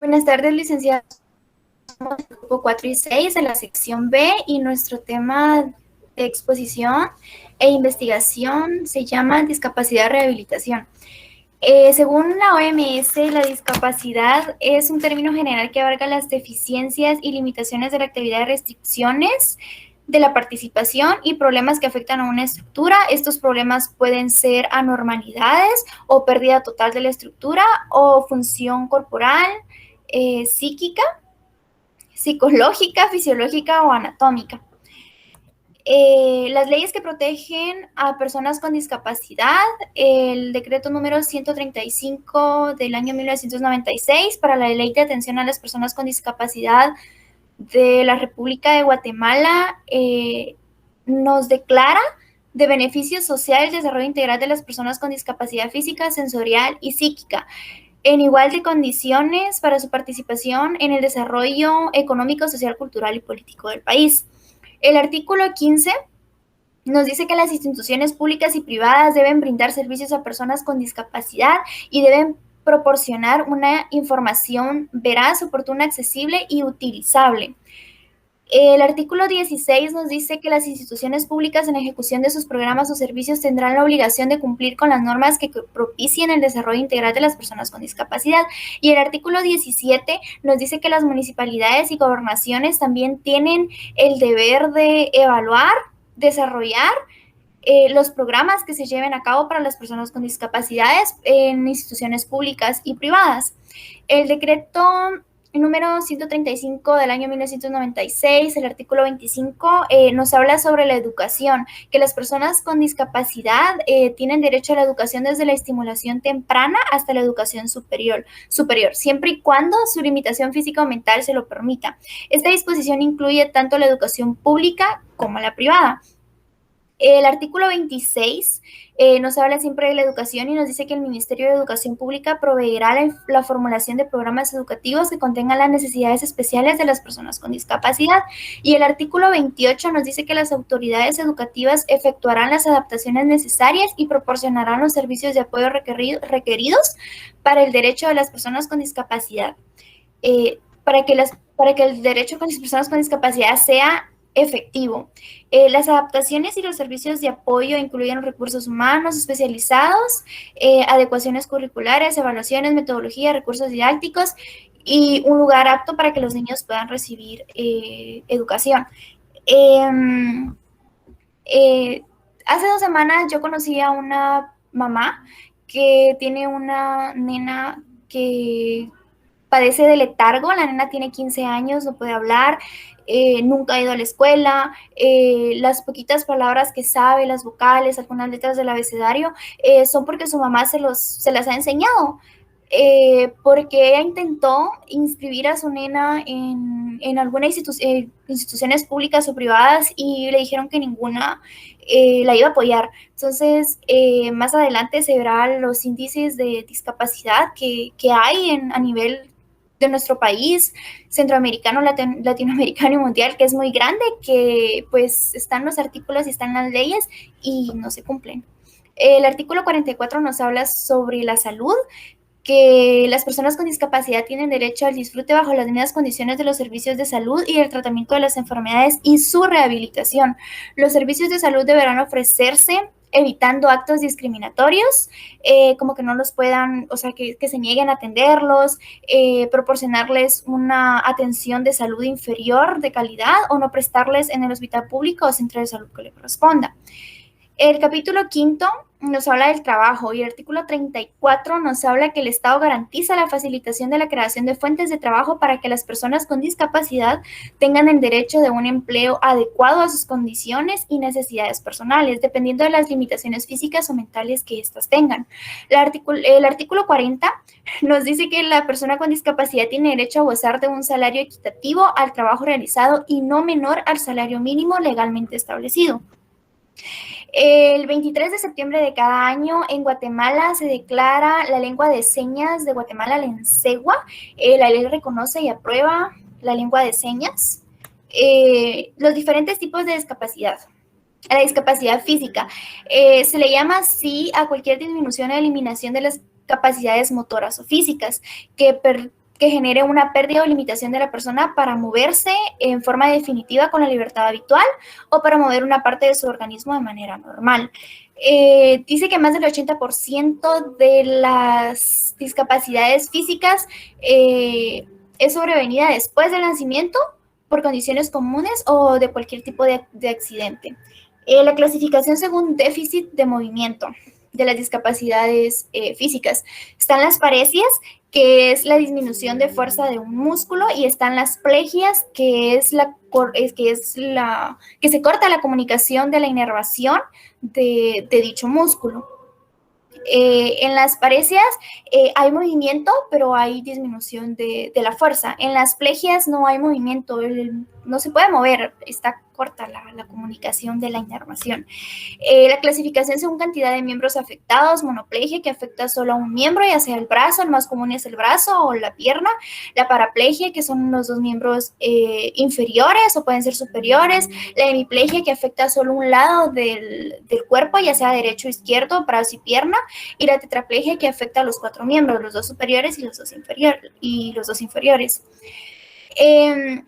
Buenas tardes, licenciados. Somos del grupo 4 y 6 de la sección B y nuestro tema de exposición e investigación se llama discapacidad y rehabilitación. Según la OMS, la discapacidad es un término general que abarca las deficiencias y limitaciones de la actividad y restricciones de la participación y problemas que afectan a una estructura. Estos problemas pueden ser anormalidades o pérdida total de la estructura o función corporal, psíquica, psicológica, fisiológica o anatómica. Las leyes que protegen a personas con discapacidad, el decreto número 135 del año 1996 para la ley de atención a las personas con discapacidad de la República de Guatemala, nos declara de beneficio social el desarrollo integral de las personas con discapacidad física, sensorial y psíquica, en igual de condiciones para su participación en el desarrollo económico, social, cultural y político del país. El artículo 15 nos dice que las instituciones públicas y privadas deben brindar servicios a personas con discapacidad y deben proporcionar una información veraz, oportuna, accesible y utilizable. El artículo 16 nos dice que las instituciones públicas en ejecución de sus programas o servicios tendrán la obligación de cumplir con las normas que propicien el desarrollo integral de las personas con discapacidad. Y el artículo 17 nos dice que las municipalidades y gobernaciones también tienen el deber de evaluar, desarrollar los programas que se lleven a cabo para las personas con discapacidades en instituciones públicas y privadas. El decreto número 135 del año 1996, el artículo 25, nos habla sobre la educación, que las personas con discapacidad tienen derecho a la educación desde la estimulación temprana hasta la educación superior, siempre y cuando su limitación física o mental se lo permita. Esta disposición incluye tanto la educación pública como la privada. El artículo 26 nos habla siempre de la educación y nos dice que el Ministerio de Educación Pública proveerá la formulación de programas educativos que contengan las necesidades especiales de las personas con discapacidad. Y el artículo 28 nos dice que las autoridades educativas efectuarán las adaptaciones necesarias y proporcionarán los servicios de apoyo requeridos para el derecho de las personas con discapacidad. Para que el derecho de las personas con discapacidad sea efectivo. Las adaptaciones y los servicios de apoyo incluyen recursos humanos especializados, adecuaciones curriculares, evaluaciones, metodología, recursos didácticos y un lugar apto para que los niños puedan recibir educación. Hace 2 semanas yo conocí a una mamá que tiene una nena que padece de letargo. La nena tiene 15 años, no puede hablar, nunca ha ido a la escuela, las poquitas palabras que sabe, las vocales, algunas letras del abecedario, son porque su mamá se las ha enseñado. Porque ella intentó inscribir a su nena en algunas instituciones públicas o privadas y le dijeron que ninguna la iba a apoyar. Entonces, más adelante se verán los índices de discapacidad que hay a nivel de nuestro país, centroamericano, latinoamericano y mundial, que es muy grande, que pues están los artículos y están las leyes y no se cumplen. El artículo 44 nos habla sobre la salud, que las personas con discapacidad tienen derecho al disfrute bajo las mismas condiciones de los servicios de salud y el tratamiento de las enfermedades y su rehabilitación. Los servicios de salud deberán ofrecerse evitando actos discriminatorios, como que no los puedan, o sea, que se nieguen a atenderlos, proporcionarles una atención de salud inferior de calidad o no prestarles en el hospital público o centro de salud que le corresponda. El capítulo quinto nos habla del trabajo y el artículo 34 nos habla que el Estado garantiza la facilitación de la creación de fuentes de trabajo para que las personas con discapacidad tengan el derecho de un empleo adecuado a sus condiciones y necesidades personales, dependiendo de las limitaciones físicas o mentales que éstas tengan. El artículo 40 nos dice que la persona con discapacidad tiene derecho a gozar de un salario equitativo al trabajo realizado y no menor al salario mínimo legalmente establecido. El 23 de septiembre de cada año en Guatemala se declara la lengua de señas de Guatemala, la ENSEGUA. La ley reconoce y aprueba la lengua de señas. Los diferentes tipos de discapacidad. La discapacidad física. Se le llama así a cualquier disminución o eliminación de las capacidades motoras o físicas que que genere una pérdida o limitación de la persona para moverse en forma definitiva con la libertad habitual o para mover una parte de su organismo de manera normal. Dice que más del 80% de las discapacidades físicas es sobrevenida después del nacimiento por condiciones comunes o de cualquier tipo de accidente. La clasificación según déficit de movimiento de las discapacidades físicas. Están las paresias, que es la disminución de fuerza de un músculo, y están las plegias, que que se corta la comunicación de la inervación de dicho músculo. En las paresias hay movimiento, pero hay disminución de la fuerza. En las plegias no hay movimiento, no se puede mover, está corta la comunicación de la inervación. La clasificación según cantidad de miembros afectados: monoplegia, que afecta solo a un miembro, ya sea el brazo, el más común es el brazo o la pierna; la paraplegia, que son los dos miembros inferiores o pueden ser superiores; la hemiplegia, que afecta solo un lado del cuerpo, ya sea derecho o izquierdo, brazo y pierna; y la tetraplegia, que afecta a los 4 miembros, los 2 superiores y los 2 inferiores.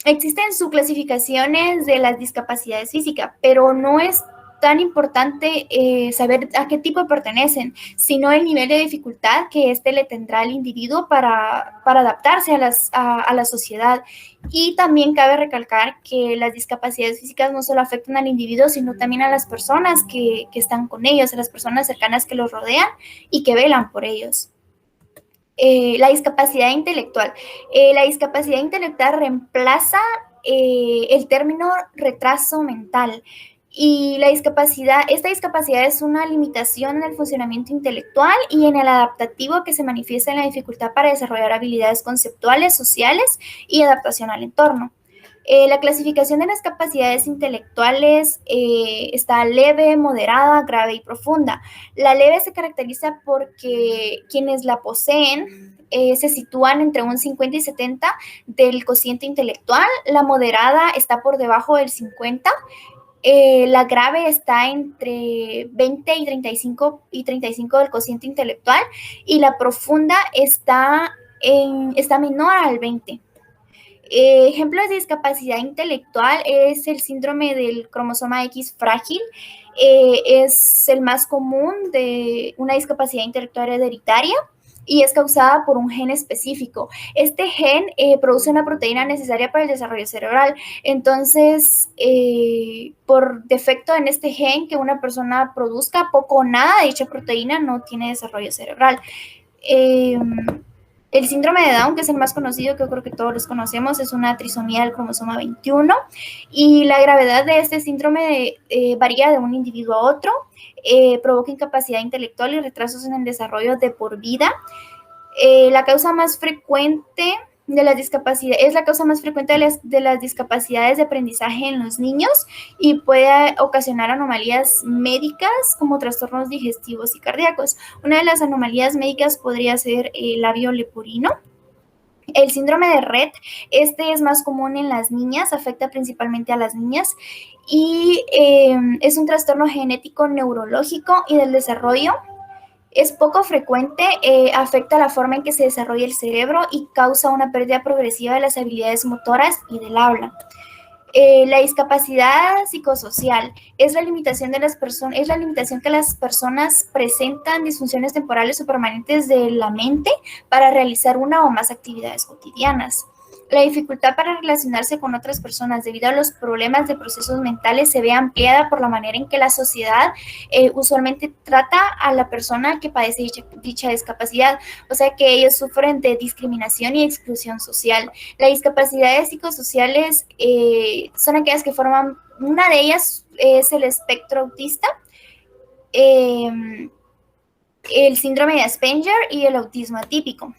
Existen subclasificaciones de las discapacidades físicas, pero no es tan importante saber a qué tipo pertenecen, sino el nivel de dificultad que éste le tendrá al individuo para adaptarse a la sociedad. Y también cabe recalcar que las discapacidades físicas no solo afectan al individuo, sino también a las personas que están con ellos, a las personas cercanas que los rodean y que velan por ellos. La discapacidad intelectual. La discapacidad intelectual reemplaza el término retraso mental. Y esta discapacidad es una limitación en el funcionamiento intelectual y en el adaptativo que se manifiesta en la dificultad para desarrollar habilidades conceptuales, sociales y adaptación al entorno. La clasificación de las capacidades intelectuales está leve, moderada, grave y profunda. La leve se caracteriza porque quienes la poseen se sitúan entre un 50 y 70 del cociente intelectual. La moderada está por debajo del 50. La grave está entre 20 y 35 del cociente intelectual, y la profunda está menor al 20. Ejemplos de discapacidad intelectual es el síndrome del cromosoma X frágil. Es el más común de una discapacidad intelectual hereditaria y es causada por un gen específico. Este gen produce una proteína necesaria para el desarrollo cerebral. Entonces, por defecto en este gen que una persona produzca poco o nada de dicha proteína, no tiene desarrollo cerebral. El síndrome de Down, que es el más conocido, que yo creo que todos los conocemos, es una trisomía del cromosoma 21, y la gravedad de este síndrome varía de un individuo a otro, provoca incapacidad intelectual y retrasos en el desarrollo de por vida. La causa más frecuente de las discapacidades es la causa más frecuente de las discapacidades de aprendizaje en los niños y puede ocasionar anomalías médicas como trastornos digestivos y cardíacos. Una de las anomalías médicas podría ser el labio leporino. El síndrome de Rett, este es más común en las niñas, afecta principalmente a las niñas y es un trastorno genético neurológico y del desarrollo. Es poco frecuente, afecta la forma en que se desarrolla el cerebro y causa una pérdida progresiva de las habilidades motoras y del habla. La discapacidad psicosocial es la limitación que las personas presentan disfunciones temporales o permanentes de la mente para realizar una o más actividades cotidianas. La dificultad para relacionarse con otras personas debido a los problemas de procesos mentales se ve ampliada por la manera en que la sociedad usualmente trata a la persona que padece dicha discapacidad, o sea que ellos sufren de discriminación y exclusión social. Las discapacidades psicosociales son aquellas que forman, una de ellas es el espectro autista, el síndrome de Asperger y el autismo atípico.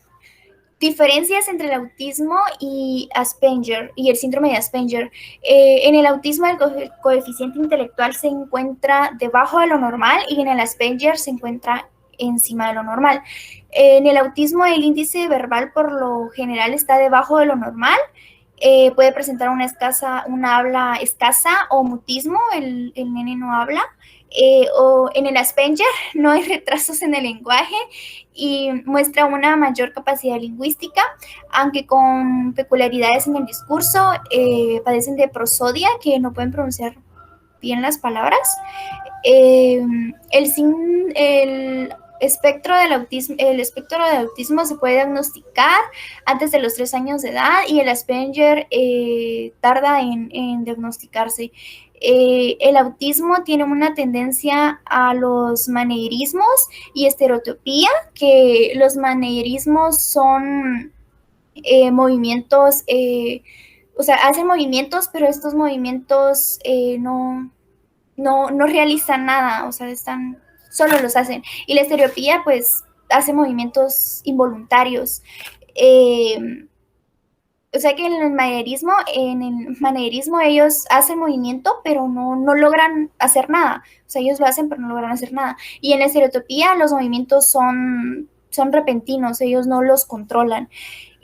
Diferencias entre el autismo y Asperger y el síndrome de Asperger. En el autismo el coeficiente intelectual se encuentra debajo de lo normal y en el Asperger se encuentra encima de lo normal. En el autismo el índice verbal por lo general está debajo de lo normal. Puede presentar una habla escasa o mutismo, el nene no habla. o en el Asperger no hay retrasos en el lenguaje y muestra una mayor capacidad lingüística, aunque con peculiaridades en el discurso. Padecen de prosodia, que no pueden pronunciar bien las palabras. El espectro del autismo se puede diagnosticar antes de los 3 años de edad, y el Asperger tarda en diagnosticarse. El autismo tiene una tendencia a los manierismos y estereotipía, que los manierismos son movimientos, o sea, hacen movimientos, pero estos movimientos no realizan nada, o sea, solo los hacen. Y la estereopía, pues, hace movimientos involuntarios. Eh, o sea que en el manierismo ellos hacen movimiento, pero no logran hacer nada. O sea, ellos lo hacen, pero no logran hacer nada. Y en la estereotipía los movimientos son repentinos, ellos no los controlan.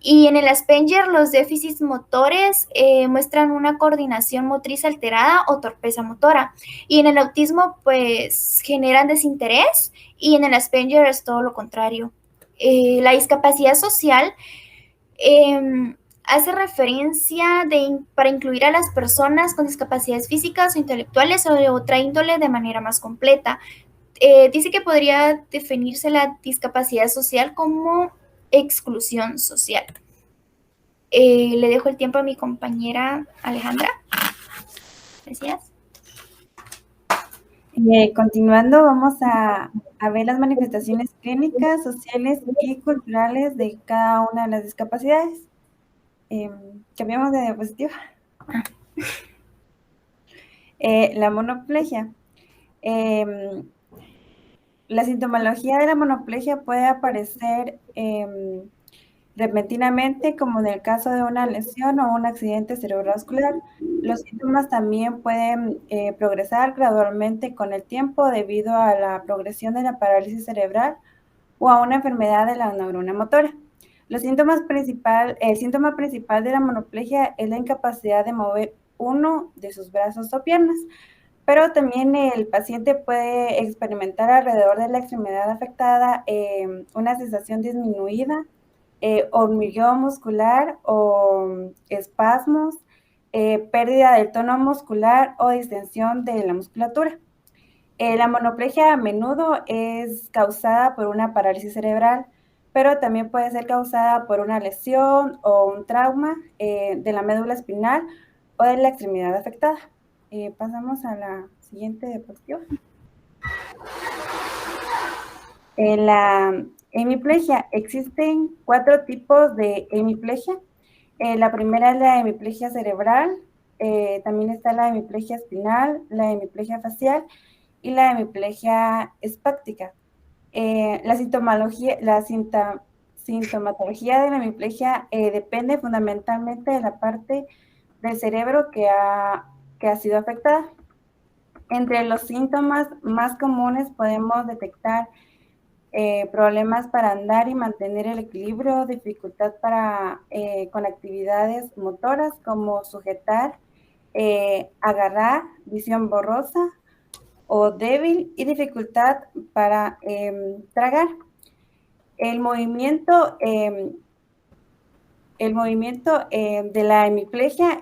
Y en el Asperger los déficits motores muestran una coordinación motriz alterada o torpeza motora. Y en el autismo pues generan desinterés, y en el Asperger es todo lo contrario. La discapacidad social hace referencia para incluir a las personas con discapacidades físicas o intelectuales o de otra índole de manera más completa. Dice que podría definirse la discapacidad social como exclusión social. Le dejo el tiempo a mi compañera Alejandra. Gracias. Continuando, vamos a ver las manifestaciones clínicas, sociales y culturales de cada una de las discapacidades. Cambiamos de diapositiva. La monoplegia. La sintomología de la monoplegia puede aparecer repentinamente, como en el caso de una lesión o un accidente cerebrovascular. Los síntomas también pueden progresar gradualmente con el tiempo debido a la progresión de la parálisis cerebral o a una enfermedad de la neurona motora. El síntoma principal de la monoplegia es la incapacidad de mover uno de sus brazos o piernas, pero también el paciente puede experimentar alrededor de la extremidad afectada una sensación disminuida, hormigueo muscular o espasmos, pérdida del tono muscular o distensión de la musculatura. La monoplegia a menudo es causada por una parálisis cerebral, pero también puede ser causada por una lesión o un trauma de la médula espinal o de la extremidad afectada. Pasamos a la siguiente diapositiva. En la hemiplegia existen 4 tipos de hemiplegia. La primera es la hemiplegia cerebral, también está la hemiplegia espinal, la hemiplegia facial y la hemiplegia espástica. La sintomatología de la hemiplegia depende fundamentalmente de la parte del cerebro que ha sido afectada. Entre los síntomas más comunes podemos detectar problemas para andar y mantener el equilibrio, dificultad con actividades motoras como sujetar, agarrar, visión borrosa o débil y dificultad para tragar. El movimiento de la hemiplegia,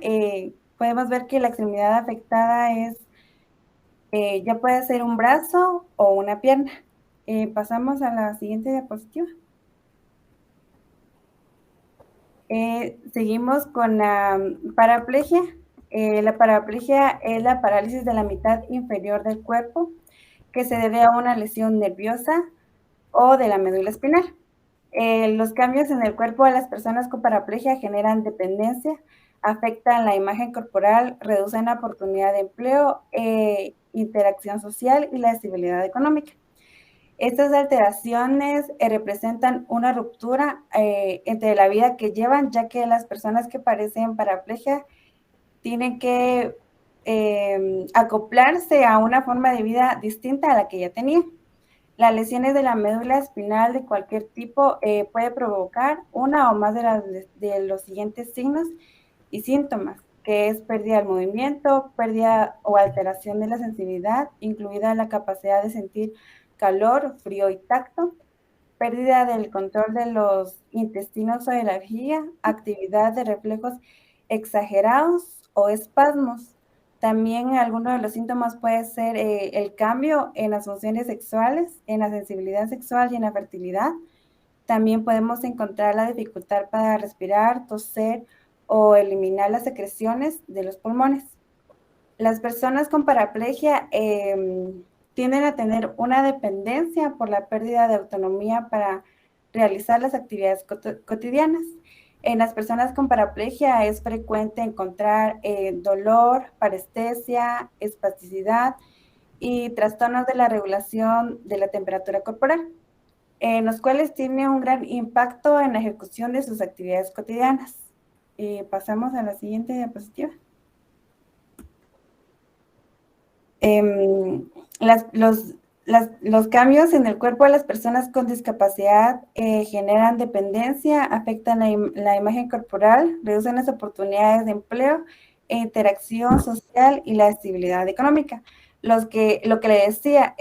podemos ver que la extremidad afectada ya puede ser un brazo o una pierna. Pasamos a la siguiente diapositiva. Seguimos con la paraplegia. La paraplegia es la parálisis de la mitad inferior del cuerpo que se debe a una lesión nerviosa o de la médula espinal. Los cambios en el cuerpo de las personas con paraplegia generan dependencia, afectan la imagen corporal, reducen la oportunidad de empleo, interacción social y la estabilidad económica. Estas alteraciones representan una ruptura entre la vida que llevan, ya que las personas que padecen paraplegia tienen que acoplarse a una forma de vida distinta a la que ya tenían. Las lesiones de la médula espinal de cualquier tipo puede provocar una o más de los siguientes signos y síntomas, que es pérdida del movimiento, pérdida o alteración de la sensibilidad, incluida la capacidad de sentir calor, frío y tacto, pérdida del control de los intestinos o de la vejiga, actividad de reflejos exagerados o espasmos. También alguno de los síntomas puede ser el cambio en las funciones sexuales, en la sensibilidad sexual y en la fertilidad. También podemos encontrar la dificultad para respirar, toser o eliminar las secreciones de los pulmones. Las personas con paraplegia tienden a tener una dependencia por la pérdida de autonomía para realizar las actividades cotidianas. En las personas con paraplegia es frecuente encontrar dolor, parestesia, espasticidad y trastornos de la regulación de la temperatura corporal, en los cuales tiene un gran impacto en la ejecución de sus actividades cotidianas. Pasamos a la siguiente diapositiva. Los cambios en el cuerpo de las personas con discapacidad generan dependencia, afectan la imagen corporal, reducen las oportunidades de empleo, interacción social y la estabilidad económica. Lo que le decía,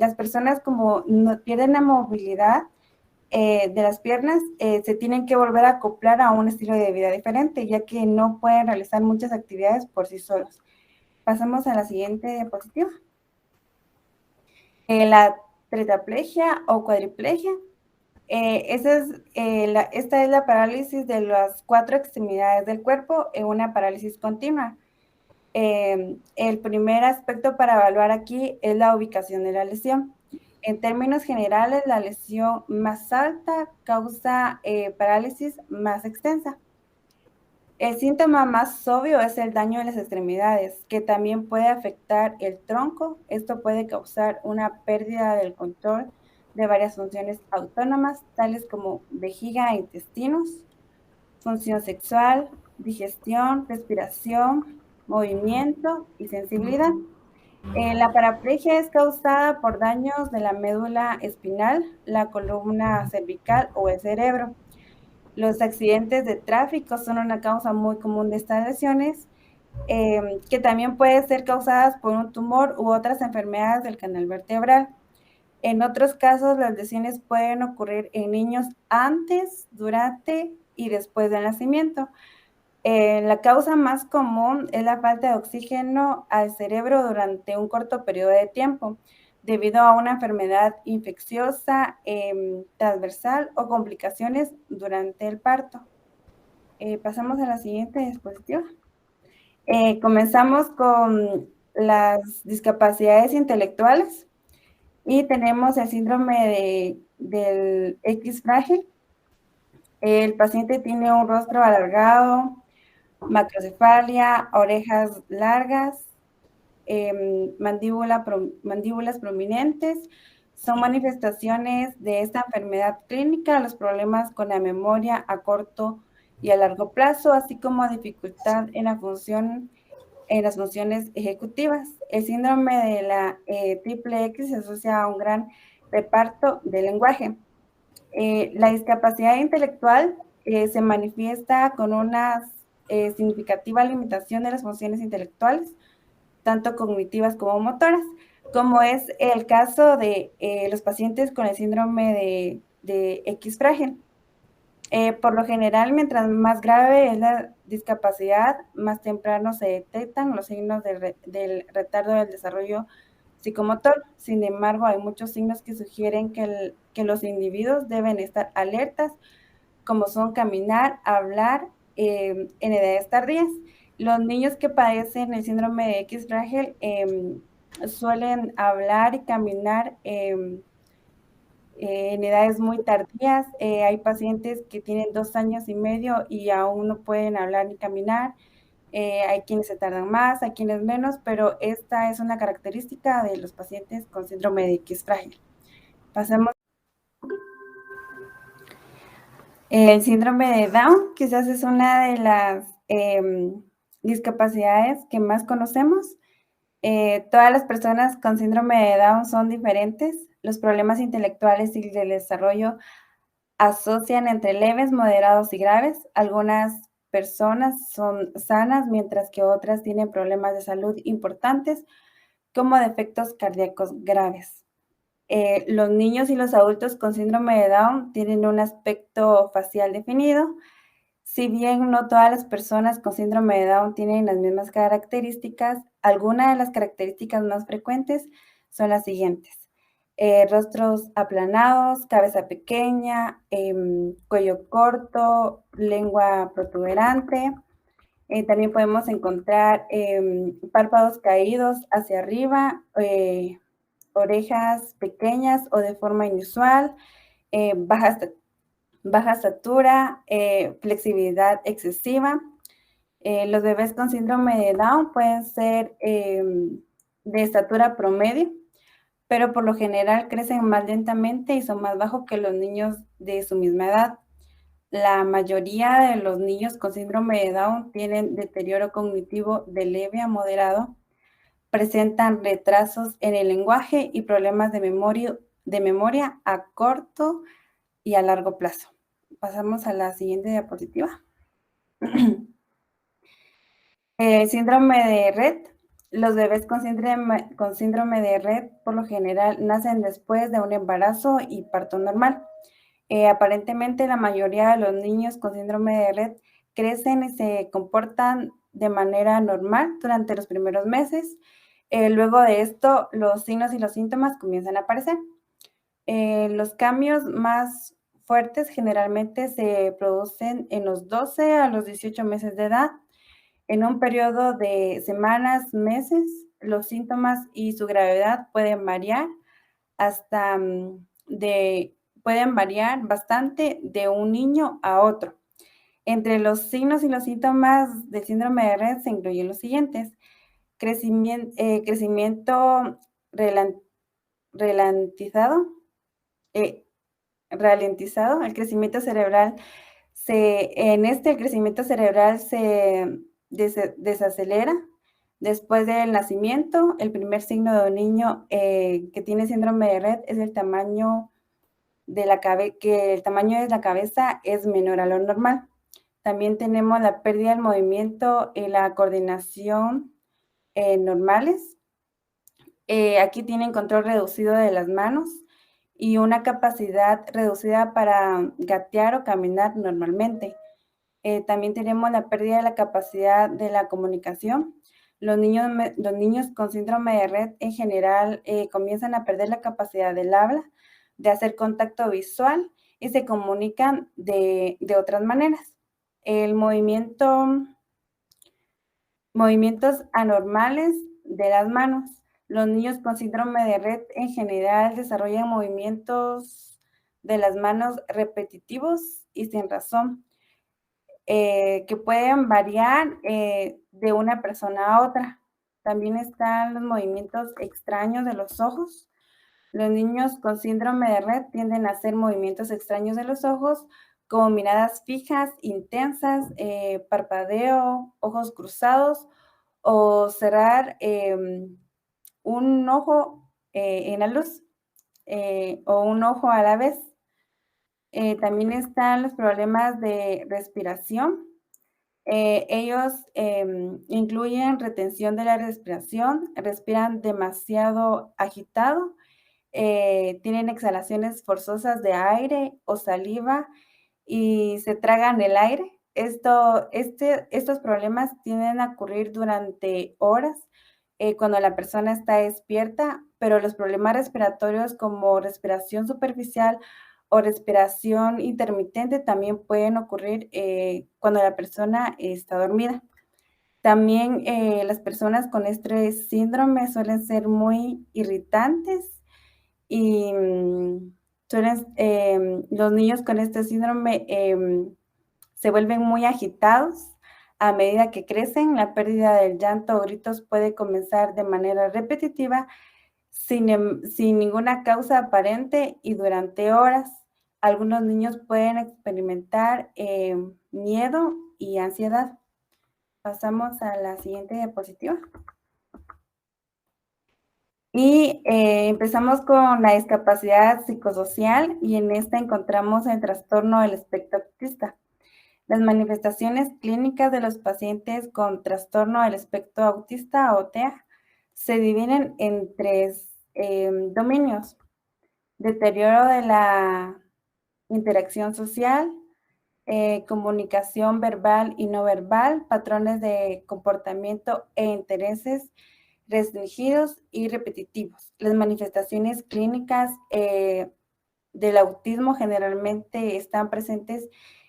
las personas como no pierden la movilidad de las piernas, se tienen que volver a acoplar a un estilo de vida diferente, ya que no pueden realizar muchas actividades por sí solos. Pasamos a la siguiente diapositiva. La tetraplegia o cuadriplegia. Esta es la parálisis de las 4 extremidades del cuerpo en una parálisis continua. El primer aspecto para evaluar aquí es la ubicación de la lesión. En términos generales, la lesión más alta causa parálisis más extensa. El síntoma más obvio es el daño en las extremidades, que también puede afectar el tronco. Esto puede causar una pérdida del control de varias funciones autónomas, tales como vejiga e intestinos, función sexual, digestión, respiración, movimiento y sensibilidad. La paraplegia es causada por daños de la médula espinal, la columna cervical o el cerebro. Los accidentes de tráfico son una causa muy común de estas lesiones, que también pueden ser causadas por un tumor u otras enfermedades del canal vertebral. En otros casos, las lesiones pueden ocurrir en niños antes, durante y después del nacimiento. La causa más común es la falta de oxígeno al cerebro durante un corto periodo de tiempo, debido a una enfermedad infecciosa transversal o complicaciones durante el parto. Pasamos a la siguiente diapositiva. Comenzamos con las discapacidades intelectuales y tenemos el síndrome del X frágil. El paciente tiene un rostro alargado, macrocefalia, orejas largas, mandíbulas prominentes. Son manifestaciones de esta enfermedad clínica, los problemas con la memoria a corto y a largo plazo, así como dificultad en las funciones ejecutivas. El síndrome de la triple X se asocia a un gran reparto del lenguaje. La discapacidad intelectual se manifiesta con una significativa limitación de las funciones intelectuales, tanto cognitivas como motoras, como es el caso de los pacientes con el síndrome de X frágil. Por lo general, mientras más grave es la discapacidad, más temprano se detectan los signos del retardo del desarrollo psicomotor. Sin embargo, hay muchos signos que sugieren que los individuos deben estar alertas, como son caminar, hablar en edades tardías. Los niños que padecen el síndrome de X frágil suelen hablar y caminar en edades muy tardías. Hay pacientes que tienen 2 años y medio y aún no pueden hablar ni caminar. Hay quienes se tardan más, hay quienes menos, pero esta es una característica de los pacientes con síndrome de X frágil. Pasemos. El síndrome de Down quizás es una de las discapacidades que más conocemos. Todas las personas con síndrome de Down son diferentes. Los problemas intelectuales y del desarrollo asocian entre leves, moderados y graves. Algunas personas son sanas, mientras que otras tienen problemas de salud importantes, como defectos cardíacos graves. Los niños y los adultos con síndrome de Down tienen un aspecto facial definido. Si bien no todas las personas con síndrome de Down tienen las mismas características, algunas de las características más frecuentes son las siguientes. Rostros aplanados, cabeza pequeña, cuello corto, lengua protuberante. También podemos encontrar párpados caídos hacia arriba, orejas pequeñas o de forma inusual, baja estatura, flexibilidad excesiva. Los bebés con síndrome de Down pueden ser de estatura promedio, pero por lo general crecen más lentamente y son más bajos que los niños de su misma edad. La mayoría de los niños con síndrome de Down tienen deterioro cognitivo de leve a moderado, presentan retrasos en el lenguaje y problemas de memoria a corto y a largo plazo. Pasamos a la siguiente diapositiva. Síndrome de Rett. Los bebés con síndrome de Rett por lo general nacen después de un embarazo y parto normal. Aparentemente la mayoría de los niños con síndrome de Rett crecen y se comportan de manera normal durante los primeros meses. Luego de esto, los signos y los síntomas comienzan a aparecer. Los cambios más fuertes generalmente se producen en los 12 a los 18 meses de edad. En un periodo de semanas, meses, los síntomas y su gravedad pueden variar pueden variar bastante de un niño a otro. Entre los signos y los síntomas del síndrome de Rett se incluyen los siguientes: crecimiento ralentizado, el crecimiento cerebral el crecimiento cerebral se desacelera después del nacimiento. El primer signo de un niño que tiene síndrome de Rett es el tamaño de la cabeza es menor a lo normal. También tenemos la pérdida del movimiento y la coordinación normales. Aquí tienen control reducido de las manos y una capacidad reducida para gatear o caminar normalmente. También tenemos la pérdida de la capacidad de la comunicación. Los niños con síndrome de Rett en general comienzan a perder la capacidad del habla, de hacer contacto visual y se comunican de otras maneras. Movimientos anormales de las manos. Los niños con síndrome de Rett en general desarrollan movimientos de las manos repetitivos y sin razón, que pueden variar de una persona a otra. También están los movimientos extraños de los ojos. Los niños con síndrome de Rett tienden a hacer movimientos extraños de los ojos, como miradas fijas, intensas, parpadeo, ojos cruzados o cerrar un ojo en la luz o un ojo a la vez. También están los problemas de respiración. Ellos incluyen retención de la respiración, respiran demasiado agitado, tienen exhalaciones forzosas de aire o saliva y se tragan el aire. Estos problemas tienden a ocurrir durante horas cuando la persona está despierta, pero los problemas respiratorios como respiración superficial o respiración intermitente también pueden ocurrir cuando la persona está dormida. También las personas con este síndrome suelen ser muy irritantes y los niños con este síndrome se vuelven muy agitados. A medida que crecen, la pérdida del llanto o gritos puede comenzar de manera repetitiva, sin ninguna causa aparente y durante horas. Algunos niños pueden experimentar miedo y ansiedad. Pasamos a la siguiente diapositiva. Y empezamos con la discapacidad psicosocial y en esta encontramos el trastorno del espectro autista. Las manifestaciones clínicas de los pacientes con trastorno del espectro autista o TEA se dividen en tres dominios: deterioro de la interacción social, comunicación verbal y no verbal, patrones de comportamiento e intereses restringidos y repetitivos. Las manifestaciones clínicas del autismo generalmente están presentes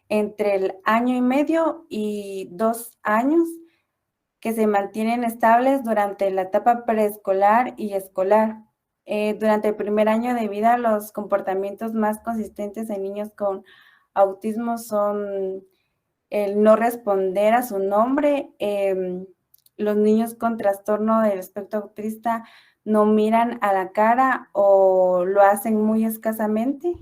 entre el año y medio y 2 años, que se mantienen estables durante la etapa preescolar y escolar. Durante el primer año de vida, los comportamientos más consistentes en niños con autismo son el no responder a su nombre. Los niños con trastorno del espectro autista no miran a la cara o lo hacen muy escasamente.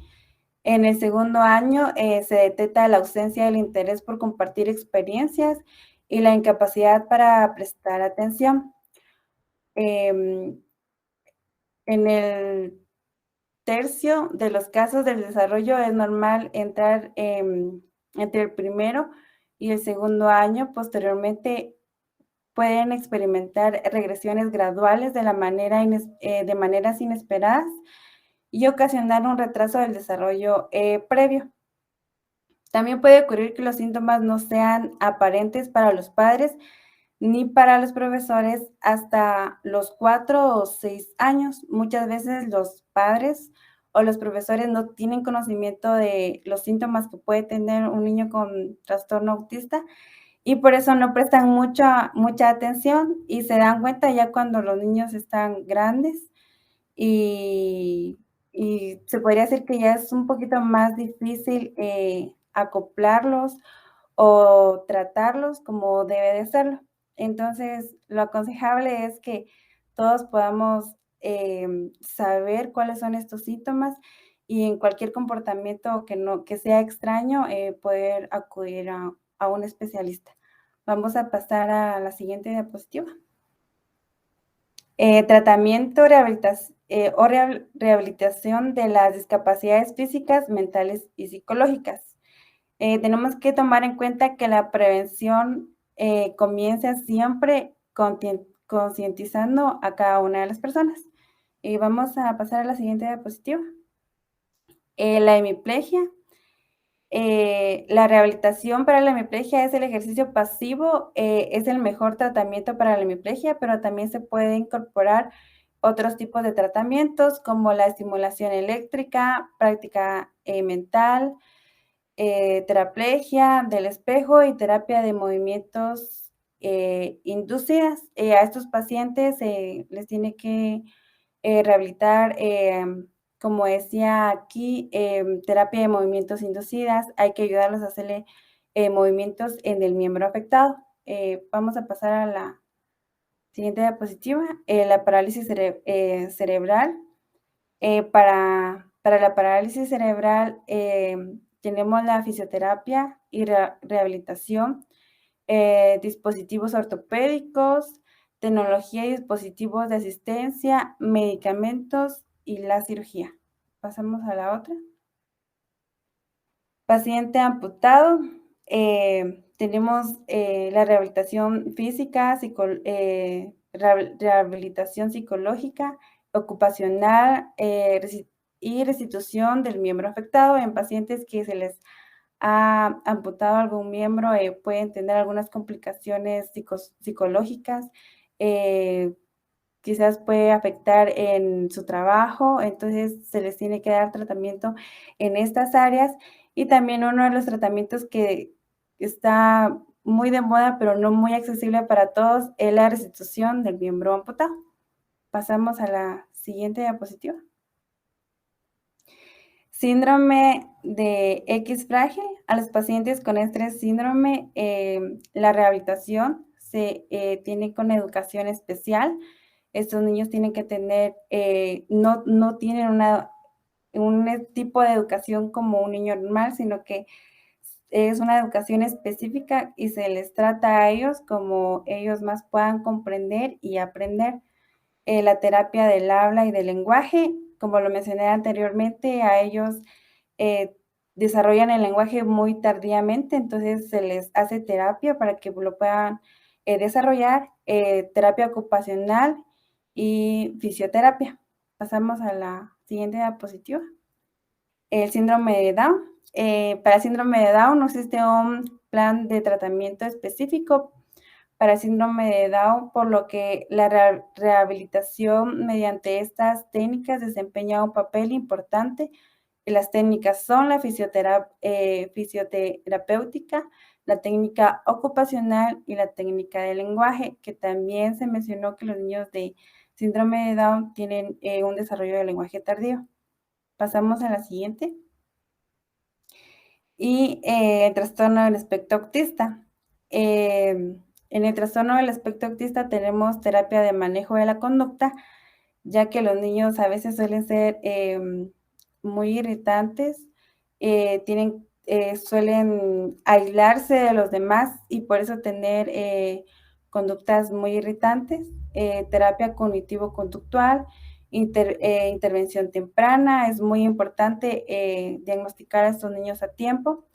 En el segundo año se detecta la ausencia del interés por compartir experiencias y la incapacidad para prestar atención. En el tercio de los casos del desarrollo es normal entrar entre el primero y el segundo año. Posteriormente pueden experimentar regresiones graduales de maneras inesperadas y ocasionar un retraso del desarrollo previo. También puede ocurrir que los síntomas no sean aparentes para los padres ni para los profesores hasta los 4 o 6 años. Muchas veces los padres o los profesores no tienen conocimiento de los síntomas que puede tener un niño con trastorno autista y por eso no prestan mucha atención y se dan cuenta ya cuando los niños están grandes y se podría decir que ya es un poquito más difícil, acoplarlos o tratarlos como debe de serlo. Entonces, lo aconsejable es que todos podamos, saber cuáles son estos síntomas y en cualquier comportamiento que sea extraño, poder acudir a un especialista. Vamos a pasar a la siguiente diapositiva. Tratamiento o rehabilitación de las discapacidades físicas, mentales y psicológicas. Tenemos que tomar en cuenta que la prevención comienza siempre concientizando a cada una de las personas. Vamos a pasar a la siguiente diapositiva. La hemiplegia. La rehabilitación para la hemiplegia es el ejercicio pasivo, es el mejor tratamiento para la hemiplegia, pero también se puede incorporar otros tipos de tratamientos como la estimulación eléctrica, práctica mental, teraplegia del espejo y terapia de movimientos inducidas. A estos pacientes les tiene que rehabilitar, como decía aquí, terapia de movimientos inducidas. Hay que ayudarlos a hacerle movimientos en el miembro afectado. Vamos a pasar a la siguiente diapositiva. La parálisis cerebral. Para la parálisis cerebral tenemos la fisioterapia y rehabilitación, dispositivos ortopédicos, tecnología y dispositivos de asistencia, medicamentos y la cirugía. Pasamos a la otra. Paciente amputado. Tenemos la rehabilitación física, rehabilitación psicológica, ocupacional y restitución del miembro afectado. En pacientes que se les ha amputado algún miembro, pueden tener algunas complicaciones psicológicas, quizás puede afectar en su trabajo, entonces se les tiene que dar tratamiento en estas áreas. Y también uno de los tratamientos que está muy de moda, pero no muy accesible para todos, es la restitución del miembro amputado. Pasamos a la siguiente diapositiva. Síndrome de X frágil. A los pacientes con este síndrome, la rehabilitación se tiene con educación especial. Estos niños tienen que tener, no tienen un tipo de educación como un niño normal, sino que es una educación específica y se les trata a ellos como ellos más puedan comprender y aprender. La terapia del habla y del lenguaje, como lo mencioné anteriormente, a ellos desarrollan el lenguaje muy tardíamente, entonces se les hace terapia para que lo puedan desarrollar, terapia ocupacional y fisioterapia. Pasamos a la siguiente diapositiva. El síndrome de Down. Para el síndrome de Down no existe un plan de tratamiento específico para el síndrome de Down, por lo que la rehabilitación mediante estas técnicas desempeña un papel importante. Las técnicas son la fisioterapéutica, la técnica ocupacional y la técnica de lenguaje, que también se mencionó que los niños de síndrome de Down tienen un desarrollo de lenguaje tardío. Pasamos a la siguiente. Y el trastorno del espectro autista. En el trastorno del espectro autista tenemos terapia de manejo de la conducta, ya que los niños a veces suelen ser muy irritantes, suelen aislarse de los demás y por eso tener conductas muy irritantes. Terapia cognitivo-conductual, intervención temprana, es muy importante diagnosticar a estos niños a tiempo.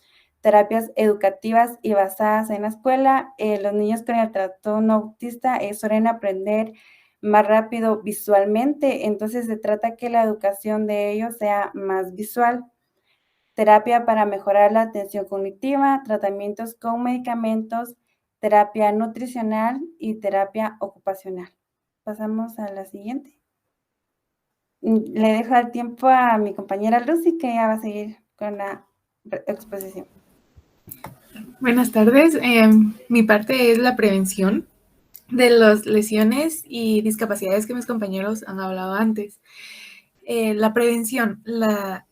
Terapias educativas y basadas en la escuela. Los niños con el trastorno autista suelen aprender más rápido visualmente, entonces se trata que la educación de ellos sea más visual. Terapia para mejorar la atención cognitiva, tratamientos con medicamentos, terapia nutricional y terapia ocupacional. Pasamos a la siguiente. Le dejo el tiempo a mi compañera Lucy, que ya va a seguir con la exposición. Buenas tardes. Mi parte es la prevención de las lesiones y discapacidades que mis compañeros han hablado antes. La prevención.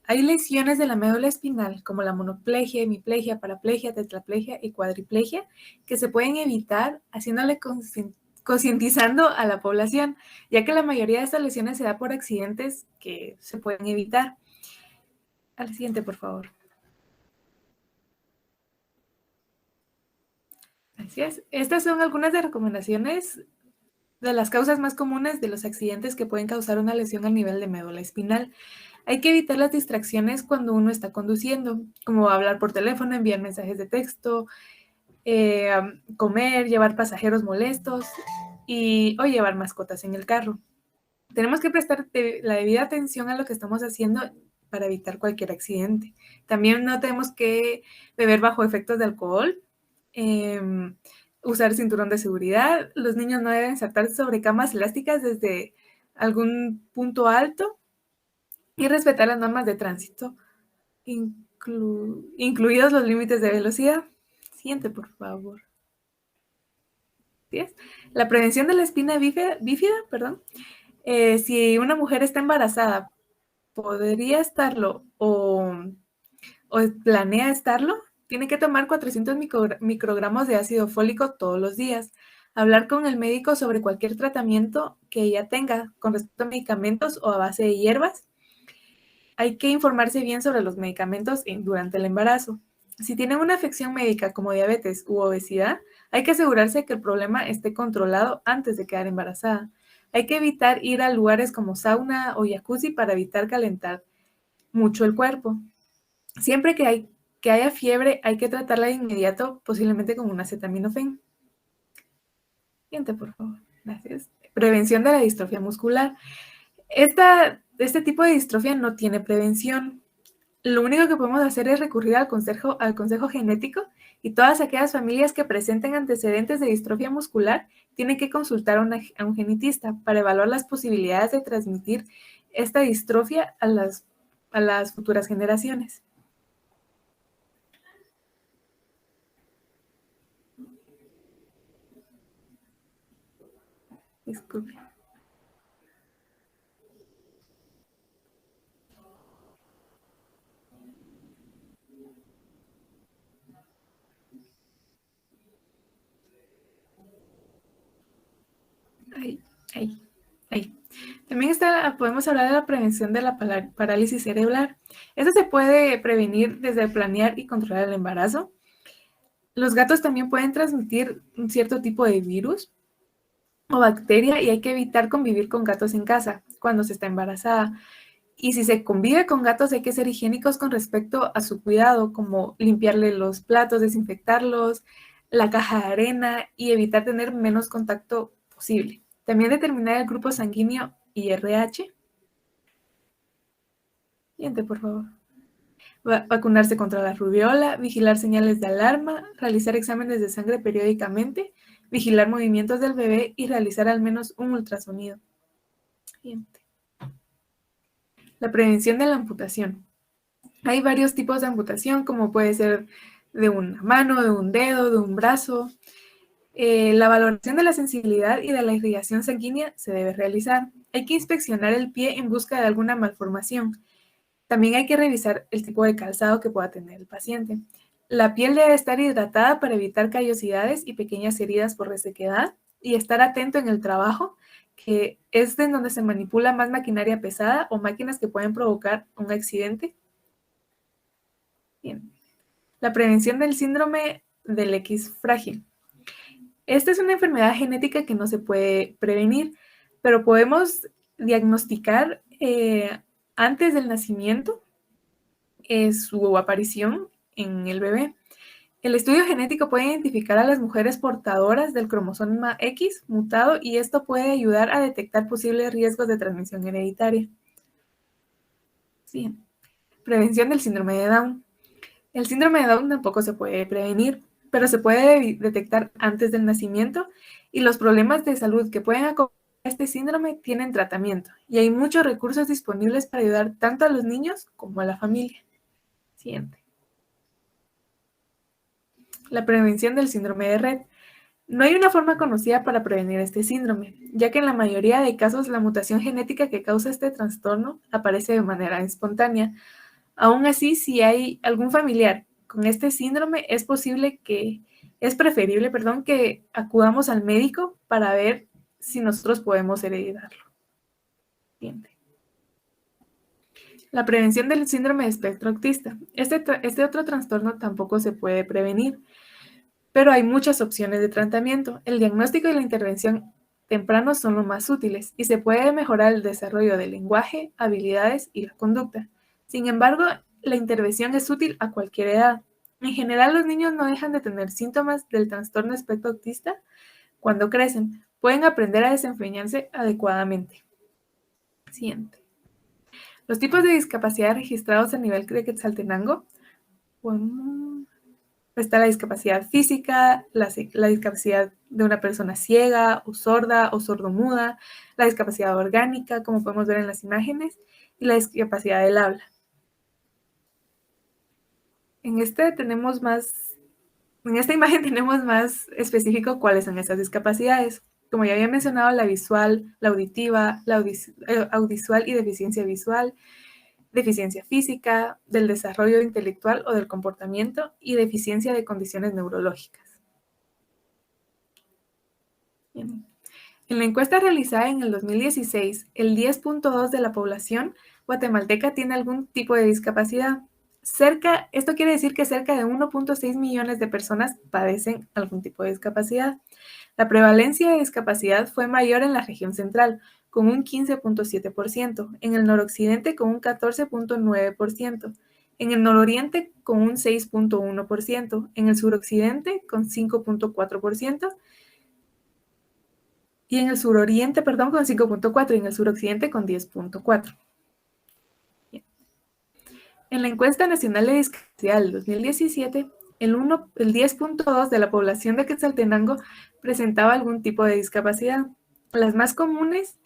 Hay lesiones de la médula espinal, como la monoplegia, hemiplegia, paraplegia, tetraplegia y cuadriplegia, que se pueden evitar haciéndole concientizando a la población, ya que la mayoría de estas lesiones se da por accidentes que se pueden evitar. Al siguiente, por favor. Así es. Estas son algunas de las recomendaciones de las causas más comunes de los accidentes que pueden causar una lesión al nivel de médula espinal. Hay que evitar las distracciones cuando uno está conduciendo, como hablar por teléfono, enviar mensajes de texto, comer, llevar pasajeros molestos o llevar mascotas en el carro. Tenemos que prestar la debida atención a lo que estamos haciendo para evitar cualquier accidente. También no tenemos que beber bajo efectos de alcohol, usar cinturón de seguridad. Los niños no deben saltar sobre camas elásticas desde algún punto alto y respetar las normas de tránsito, incluidos los límites de velocidad. Siguiente, por favor. ¿Sí? La prevención de la espina bífida, si una mujer está embarazada, podría estarlo o planea estarlo, tiene que tomar 400 microgramos de ácido fólico todos los días. Hablar con el médico sobre cualquier tratamiento que ella tenga con respecto a medicamentos o a base de hierbas. Hay que informarse bien sobre los medicamentos durante el embarazo. Si tienen una afección médica como diabetes u obesidad, hay que asegurarse que el problema esté controlado antes de quedar embarazada. Hay que evitar ir a lugares como sauna o jacuzzi para evitar calentar mucho el cuerpo. Siempre que haya fiebre, hay que tratarla de inmediato, posiblemente con un acetaminofén. Siguiente, por favor. Gracias. Prevención de la distrofia muscular. Este tipo de distrofia no tiene prevención. Lo único que podemos hacer es recurrir al consejo genético, y todas aquellas familias que presenten antecedentes de distrofia muscular tienen que consultar a un genetista para evaluar las posibilidades de transmitir esta distrofia a las futuras generaciones. Disculpe. Ahí. También podemos hablar de la prevención de la parálisis cerebral. Esto se puede prevenir desde planear y controlar el embarazo. Los gatos también pueden transmitir un cierto tipo de virus o bacteria y hay que evitar convivir con gatos en casa cuando se está embarazada. Y si se convive con gatos hay que ser higiénicos con respecto a su cuidado, como limpiarle los platos, desinfectarlos, la caja de arena y evitar tener menos contacto posible. También determinar el grupo sanguíneo y RH. Siguiente, por favor. Vacunarse contra la rubiola, vigilar señales de alarma, realizar exámenes de sangre periódicamente, vigilar movimientos del bebé y realizar al menos un ultrasonido. Siguiente. La prevención de la amputación. Hay varios tipos de amputación, como puede ser de una mano, de un dedo, de un brazo. La valoración de la sensibilidad y de la irrigación sanguínea se debe realizar. Hay que inspeccionar el pie en busca de alguna malformación. También hay que revisar el tipo de calzado que pueda tener el paciente. La piel debe estar hidratada para evitar callosidades y pequeñas heridas por resequedad y estar atento en el trabajo, que es en donde se manipula más maquinaria pesada o máquinas que pueden provocar un accidente. Bien. La prevención del síndrome del X frágil. Esta es una enfermedad genética que no se puede prevenir, pero podemos diagnosticar antes del nacimiento su aparición en el bebé. El estudio genético puede identificar a las mujeres portadoras del cromosoma X mutado y esto puede ayudar a detectar posibles riesgos de transmisión hereditaria. Bien. Prevención del síndrome de Down. El síndrome de Down tampoco se puede prevenir, pero se puede detectar antes del nacimiento y los problemas de salud que pueden acompañar a este síndrome tienen tratamiento y hay muchos recursos disponibles para ayudar tanto a los niños como a la familia. Siguiente. La prevención del síndrome de Rett. No hay una forma conocida para prevenir este síndrome, ya que en la mayoría de casos la mutación genética que causa este trastorno aparece de manera espontánea. Aún así, si hay algún familiar con este síndrome, es preferible, que acudamos al médico para ver si nosotros podemos heredarlo. Siguiente. La prevención del síndrome de espectro autista. Este otro trastorno tampoco se puede prevenir, pero hay muchas opciones de tratamiento. El diagnóstico y la intervención temprano son los más útiles y se puede mejorar el desarrollo del lenguaje, habilidades y la conducta. Sin embargo, la intervención es útil a cualquier edad. En general, los niños no dejan de tener síntomas del trastorno espectro autista cuando crecen. Pueden aprender a desempeñarse adecuadamente. Siguiente. Los tipos de discapacidad registrados a nivel de Quetzaltenango. Está la discapacidad física, la discapacidad de una persona ciega o sorda o sordomuda, la discapacidad orgánica, como podemos ver en las imágenes, y la discapacidad del habla. En esta imagen tenemos más específico cuáles son esas discapacidades. Como ya había mencionado, la visual, la auditiva, la audivisual y deficiencia visual, deficiencia física, del desarrollo intelectual o del comportamiento y deficiencia de condiciones neurológicas. Bien. En la encuesta realizada en el 2016, el 10.2% de la población guatemalteca tiene algún tipo de discapacidad. Esto quiere decir que cerca de 1.6 millones de personas padecen algún tipo de discapacidad. La prevalencia de discapacidad fue mayor en la región central, con un 15.7%, en el noroccidente con un 14.9%, en el nororiente con un 6.1%, en el suroccidente con 5.4%, y en el suroriente, con 5.4%, y en el suroccidente con 10.4%. En la encuesta nacional de discapacidad del 2017, el 10.2% de la población de Quetzaltenango presentaba algún tipo de discapacidad. Las más comunes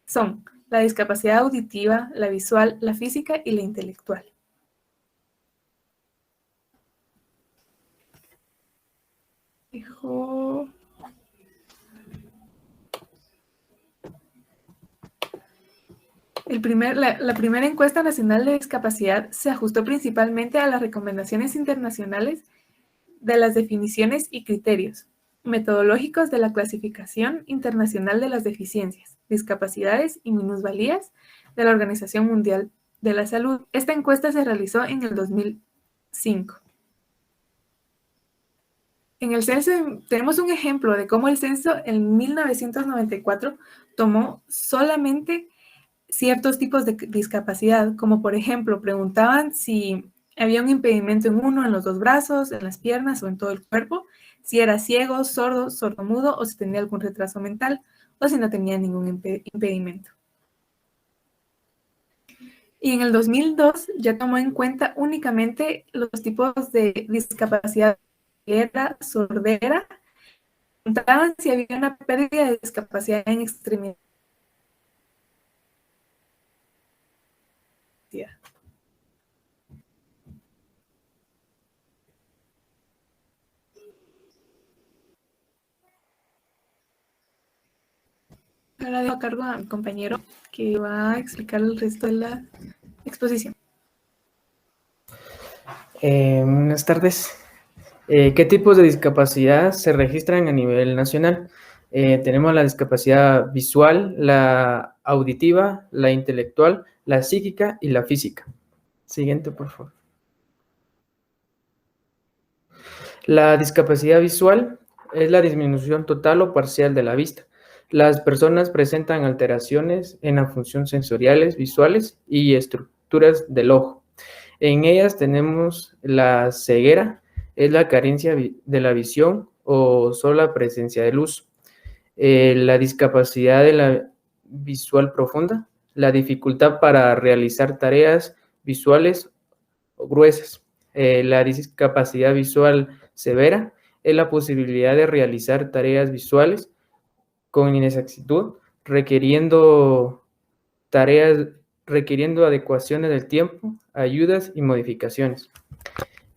son la discapacidad auditiva, la visual, la física y la intelectual. La primera encuesta nacional de discapacidad se ajustó principalmente a las recomendaciones internacionales de las definiciones y criterios metodológicos de la Clasificación Internacional de las Deficiencias, Discapacidades y Minusvalías de la Organización Mundial de la Salud. Esta encuesta se realizó en el 2005. En el censo tenemos un ejemplo de cómo el censo en 1994 tomó solamente ciertos tipos de discapacidad, como por ejemplo, preguntaban si había un impedimento en uno, en los dos brazos, en las piernas o en todo el cuerpo, si era ciego, sordo, sordomudo o si tenía algún retraso mental o si no tenía ningún impedimento. Y en el 2002 ya tomó en cuenta únicamente los tipos de discapacidad que era sordera. Preguntaban si había una pérdida de discapacidad en extremidad. Ahora dejo a cargo a mi compañero que va a explicar el resto de la exposición. Buenas tardes. ¿Qué tipos de discapacidad se registran a nivel nacional? Tenemos la discapacidad visual, la auditiva, la intelectual, la psíquica y la física. Siguiente, por favor. La discapacidad visual es la disminución total o parcial de la vista. Las personas presentan alteraciones en la función sensoriales, visuales y estructuras del ojo. En ellas tenemos la ceguera, es la carencia de la visión o solo la presencia de luz. La discapacidad de la visual profunda, la dificultad para realizar tareas visuales o gruesas. La discapacidad visual severa es la posibilidad de realizar tareas visuales con inexactitud, requiriendo adecuaciones del tiempo, ayudas y modificaciones.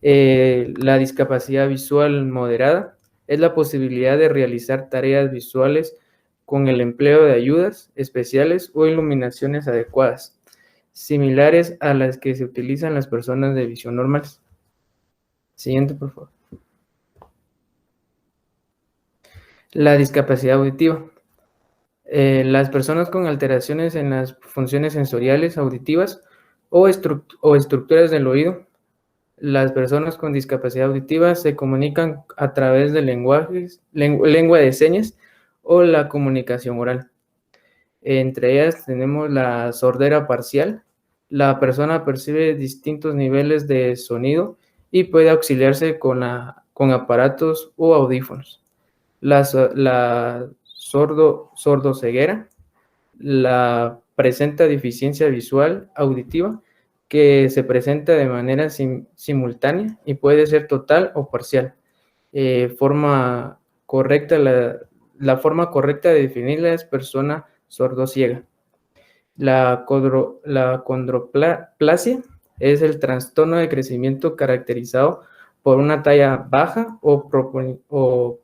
La discapacidad visual moderada es la posibilidad de realizar tareas visuales con el empleo de ayudas especiales o iluminaciones adecuadas, similares a las que se utilizan las personas de visión normal. Siguiente, por favor. La discapacidad auditiva. Las personas con alteraciones en las funciones sensoriales auditivas o estructuras del oído. Las personas con discapacidad auditiva se comunican a través de lengua de señas o la comunicación oral. Entre ellas tenemos la sordera parcial. La persona percibe distintos niveles de sonido y puede auxiliarse con aparatos o audífonos. La sordoceguera, la presenta deficiencia visual auditiva que se presenta de manera simultánea y puede ser total o parcial. La forma correcta de definirla es persona sordociega. La condroplasia es el trastorno de crecimiento caracterizado por una talla baja o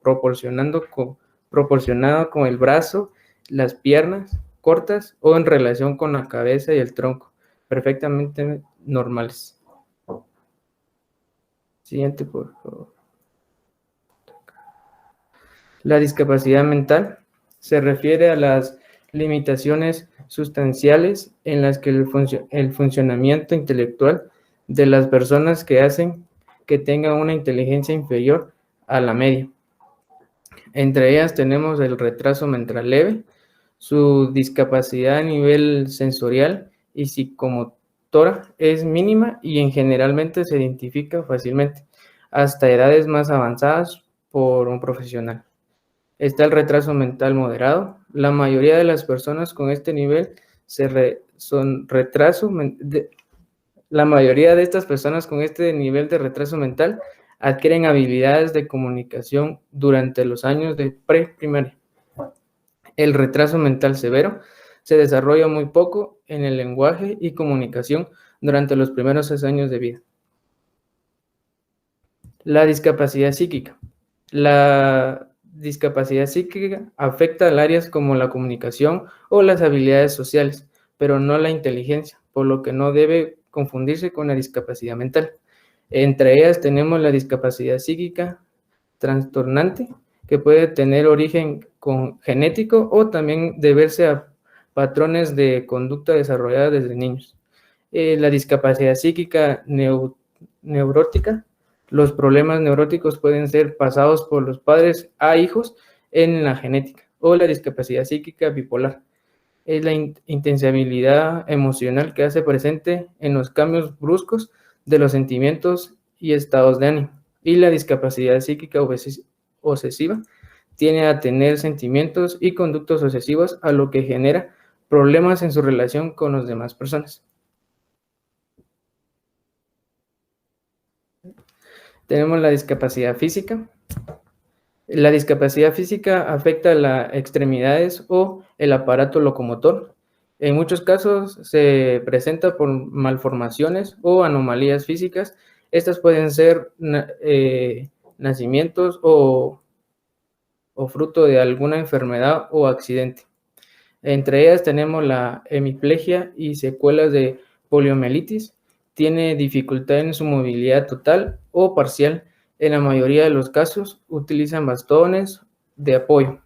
proporcionado con el brazo, las piernas cortas o en relación con la cabeza y el tronco, perfectamente normales. Siguiente, por favor. La discapacidad mental se refiere a las limitaciones sustanciales en las que el funcionamiento intelectual de las personas que hacen que tengan una inteligencia inferior a la media. Entre ellas tenemos el retraso mental leve, su discapacidad a nivel sensorial y psicomotora es mínima y generalmente se identifica fácilmente hasta edades más avanzadas por un profesional. Está el retraso mental moderado. La mayoría de las personas con este nivel la mayoría de estas personas con este nivel de retraso mental adquieren habilidades de comunicación durante los años de preprimaria. El retraso mental severo se desarrolla muy poco en el lenguaje y comunicación durante los primeros 6 años de vida. La discapacidad psíquica. La discapacidad psíquica afecta a áreas como la comunicación o las habilidades sociales, pero no la inteligencia, por lo que no debe confundirse con la discapacidad mental. Entre ellas tenemos la discapacidad psíquica trastornante, que puede tener origen genético o también deberse a patrones de conducta desarrolladas desde niños. La discapacidad psíquica neurótica. Los problemas neuróticos pueden ser pasados por los padres a hijos en la genética, o la discapacidad psíquica bipolar. es la intencionalidad emocional que hace presente en los cambios bruscos de los sentimientos y estados de ánimo. Y la discapacidad psíquica obsesiva tiene a tener sentimientos y conductos obsesivos, a lo que genera problemas en su relación con las demás personas. Tenemos la discapacidad física. La discapacidad física afecta las extremidades o el aparato locomotor. En muchos casos se presenta por malformaciones o anomalías físicas. Estas pueden ser nacimientos o fruto de alguna enfermedad o accidente. Entre ellas tenemos la hemiplegia y secuelas de poliomielitis. Tiene dificultad en su movilidad total o parcial. En la mayoría de los casos utilizan bastones de apoyo.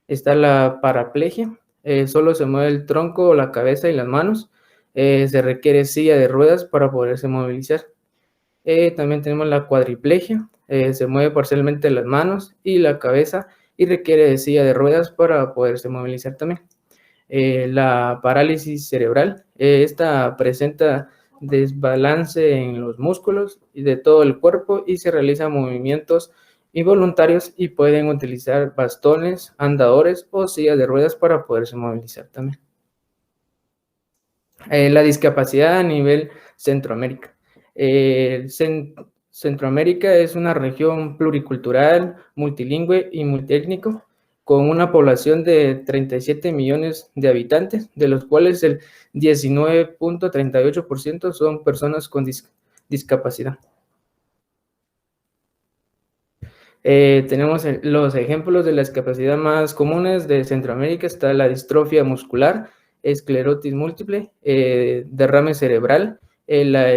Está la paraplegia. Solo se mueve el tronco, la cabeza y las manos. Se requiere silla de ruedas para poderse movilizar. También tenemos la cuadriplegia. Se mueve parcialmente las manos y la cabeza y requiere de silla de ruedas para poderse movilizar también. La parálisis cerebral. Esta presenta desbalance en los músculos y de todo el cuerpo y se realizan movimientos involuntarios y pueden utilizar bastones, andadores o sillas de ruedas para poderse movilizar también. La discapacidad a nivel Centroamérica. Centroamérica es una región pluricultural, multilingüe y multiétnico, con una población de 37 millones de habitantes, de los cuales el 19.38% son personas con discapacidad. Tenemos los ejemplos de la discapacidad más comunes de Centroamérica. Está la distrofia muscular, esclerosis múltiple, derrame cerebral, la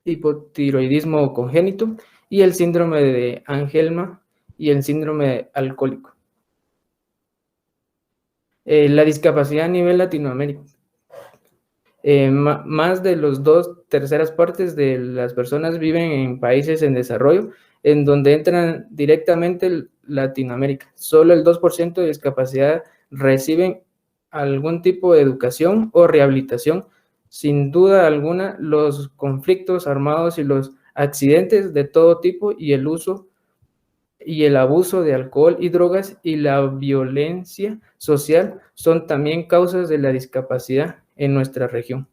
hipotiroidismo congénito y el síndrome de Angelman y el síndrome alcohólico. La discapacidad a nivel Latinoamérica. Más de las 2/3 partes de las personas viven en países en desarrollo, en donde entran directamente Latinoamérica. Solo el 2% de discapacidad reciben algún tipo de educación o rehabilitación. Sin duda alguna, los conflictos armados y los accidentes de todo tipo y el uso y el abuso de alcohol y drogas y la violencia social son también causas de la discapacidad en nuestra región.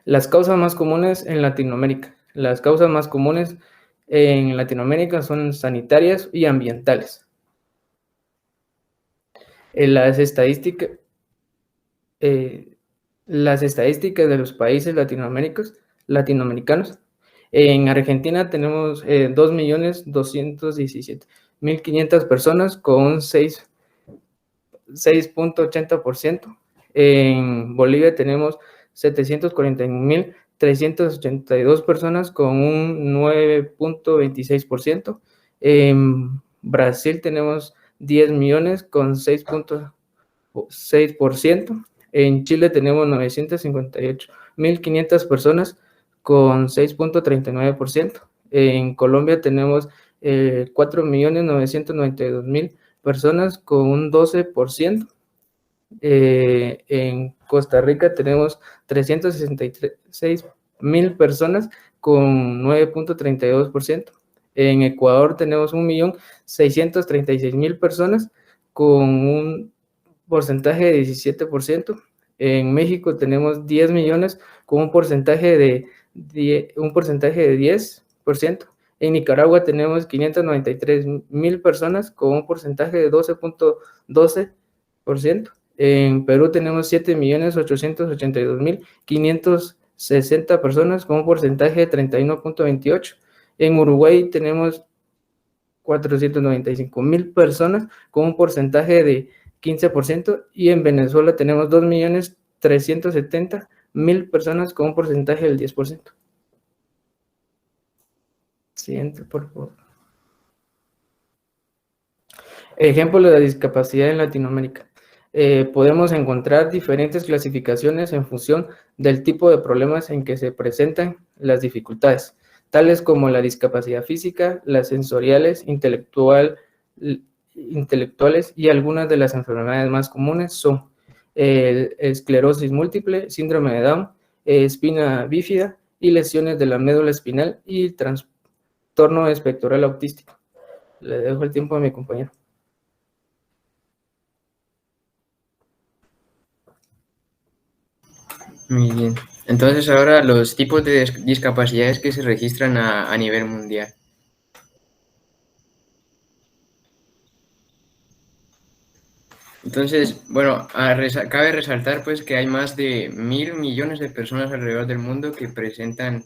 Las causas más comunes en Latinoamérica. Las causas más comunes en Latinoamérica son sanitarias y ambientales. Las estadísticas de los países latinoamericanos. En Argentina tenemos 2.217.500 personas con un 6.80%. En Bolivia tenemos 741.382 personas con un 9.26%. En Brasil tenemos 10 millones con 6.6%. En Chile tenemos 958.500 personas con 6.39%. En Colombia tenemos 4.992.000 personas con un 12%. En Costa Rica tenemos 366.000 personas con 9.32%. En Ecuador tenemos 1.636.000 personas con un porcentaje de 17%. En México tenemos 10 millones con un porcentaje de 10%. En Nicaragua tenemos 593.000 personas con un porcentaje de 12.12%. En Perú tenemos 7.882.560 personas con un porcentaje de 31.28%. En Uruguay tenemos 495.000 personas con un porcentaje de 15%. Y en Venezuela tenemos 2.370.000 personas con un porcentaje del 10%. Siguiente, por favor. Ejemplo de la discapacidad en Latinoamérica. Podemos encontrar diferentes clasificaciones en función del tipo de problemas en que se presentan las dificultades, tales como la discapacidad física, las sensoriales, intelectual intelectuales, y algunas de las enfermedades más comunes son esclerosis múltiple, síndrome de Down, espina bífida y lesiones de la médula espinal y trastorno espectral autístico. Le dejo el tiempo a mi compañero. Muy bien. Entonces ahora los tipos de discapacidades que se registran a nivel mundial. Entonces, bueno, cabe resaltar pues que hay más de 1.000 millones de personas alrededor del mundo que presentan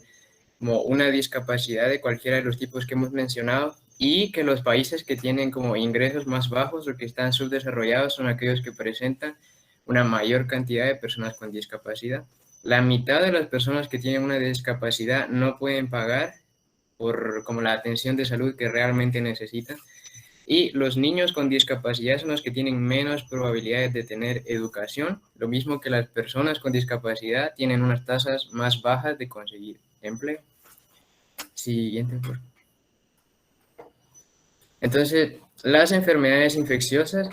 como una discapacidad de cualquiera de los tipos que hemos mencionado, y que los países que tienen como ingresos más bajos o que están subdesarrollados son aquellos que presentan una mayor cantidad de personas con discapacidad. La mitad de las personas que tienen una discapacidad no pueden pagar por como la atención de salud que realmente necesitan. Y los niños con discapacidad son los que tienen menos probabilidades de tener educación, lo mismo que las personas con discapacidad tienen unas tasas más bajas de conseguir empleo. Siguiente, por favor. Entonces, las enfermedades infecciosas,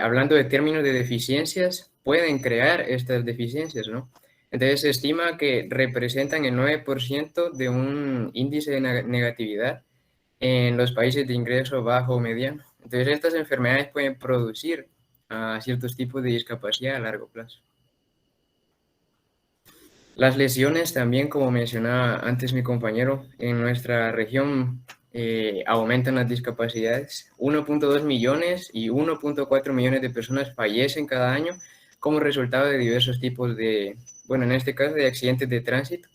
hablando de términos de deficiencias, pueden crear estas deficiencias, ¿no? Entonces, se estima que representan el 9% de un índice de negatividad en los países de ingreso bajo o mediano. Entonces, estas enfermedades pueden producir ciertos tipos de discapacidad a largo plazo. Las lesiones también, como mencionaba antes mi compañero, en nuestra región aumentan las discapacidades. 1.2 millones y 1.4 millones de personas fallecen cada año como resultado de diversos tipos de, bueno, en este caso de accidentes de tránsito,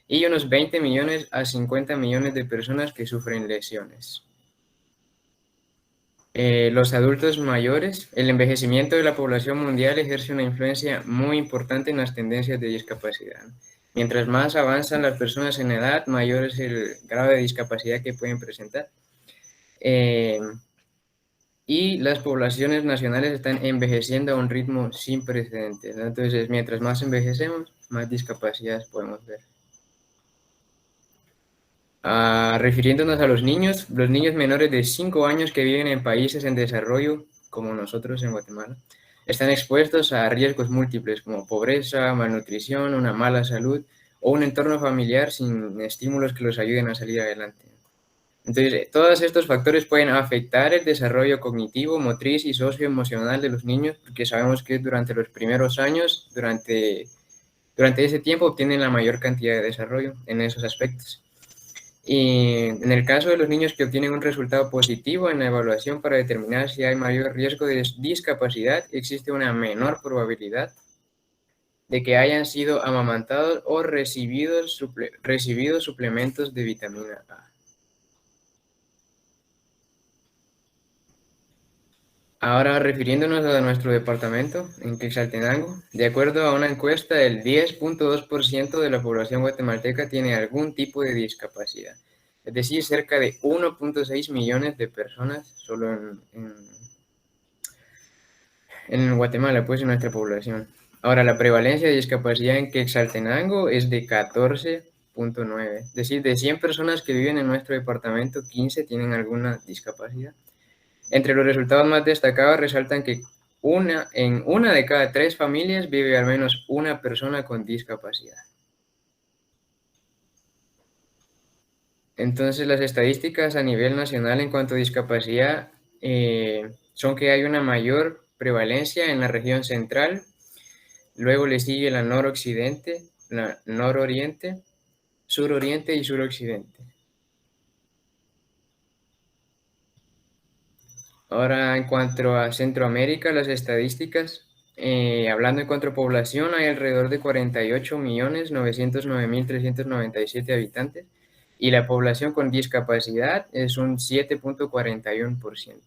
y unos 20 millones a 50 millones de personas que sufren lesiones. Los adultos mayores, el envejecimiento de la población mundial ejerce una influencia muy importante en las tendencias de discapacidad. Mientras más avanzan las personas en edad, mayor es el grado de discapacidad que pueden presentar. Y las poblaciones nacionales están envejeciendo a un ritmo sin precedentes, ¿no? Entonces, mientras más envejecemos, más discapacidades podemos ver. Refiriéndonos a los niños menores de 5 años que viven en países en desarrollo, como nosotros en Guatemala, están expuestos a riesgos múltiples como pobreza, malnutrición, una mala salud o un entorno familiar sin estímulos que los ayuden a salir adelante. Entonces, todos estos factores pueden afectar el desarrollo cognitivo, motriz y socioemocional de los niños, porque sabemos que durante los primeros años, durante ese tiempo, obtienen la mayor cantidad de desarrollo en esos aspectos. Y en el caso de los niños que obtienen un resultado positivo en la evaluación para determinar si hay mayor riesgo de discapacidad, existe una menor probabilidad de que hayan sido amamantados o recibido suplementos de vitamina A. Ahora, refiriéndonos a nuestro departamento, en Quetzaltenango, de acuerdo a una encuesta, el 10.2% de la población guatemalteca tiene algún tipo de discapacidad. Es decir, cerca de 1.6 millones de personas solo en Guatemala, pues en nuestra población. Ahora, la prevalencia de discapacidad en Quetzaltenango es de 14.9. Es decir, de 100 personas que viven en nuestro departamento, 15 tienen alguna discapacidad. Entre los resultados más destacados resaltan que en una de cada 3 familias vive al menos una persona con discapacidad. Entonces, las estadísticas a nivel nacional en cuanto a discapacidad son que hay una mayor prevalencia en la región central, luego le sigue la noroccidente, la nororiente, suroriente y suroccidente. Ahora, en cuanto a Centroamérica, las estadísticas, hablando en cuanto a población, hay alrededor de 48.909.397 habitantes, y la población con discapacidad es un 7.41%,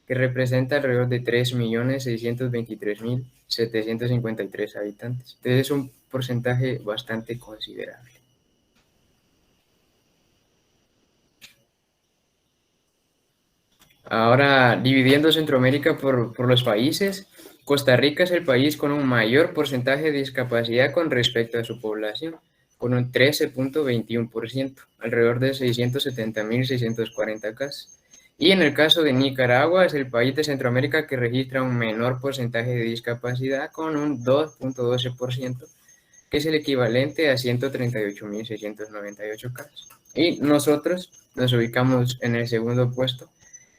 que representa alrededor de 3.623.753 habitantes. Entonces es un porcentaje bastante considerable. Ahora, dividiendo Centroamérica por los países, Costa Rica es el país con un mayor porcentaje de discapacidad con respecto a su población, con un 13.21%, alrededor de 670.640 casos. Y en el caso de Nicaragua, es el país de Centroamérica que registra un menor porcentaje de discapacidad con un 2.12%, que es el equivalente a 138.698 casos. Y nosotros nos ubicamos en el segundo puesto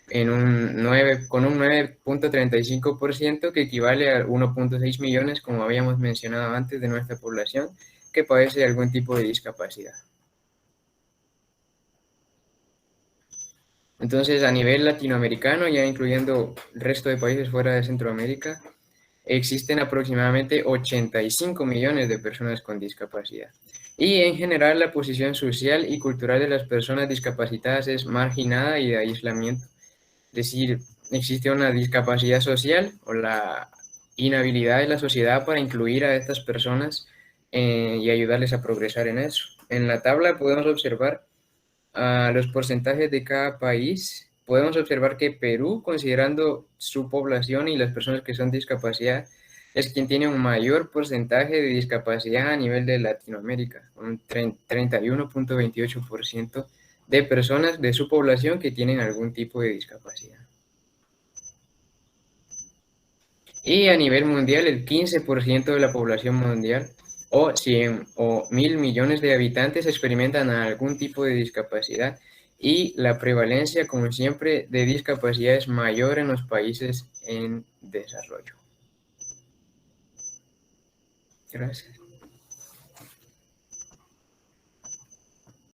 con un 9.35%, que equivale a 1.6 millones, como habíamos mencionado antes, de nuestra población que padece algún tipo de discapacidad. Entonces, a nivel latinoamericano, ya incluyendo el resto de países fuera de Centroamérica, existen aproximadamente 85 millones de personas con discapacidad. Y en general, la posición social y cultural de las personas discapacitadas es marginada y de aislamiento. Es decir, existe una discapacidad social o la inhabilidad de la sociedad para incluir a estas personas y ayudarles a progresar en eso. En la tabla podemos observar los porcentajes de cada país. Podemos observar que Perú, considerando su población y las personas que son discapacidad, es quien tiene un mayor porcentaje de discapacidad a nivel de Latinoamérica, un 31.28% de personas de su población que tienen algún tipo de discapacidad. Y a nivel mundial, el 15% de la población mundial, o 100 o 1.000 millones de habitantes, experimentan algún tipo de discapacidad, y la prevalencia, como siempre, de discapacidad es mayor en los países en desarrollo. Gracias.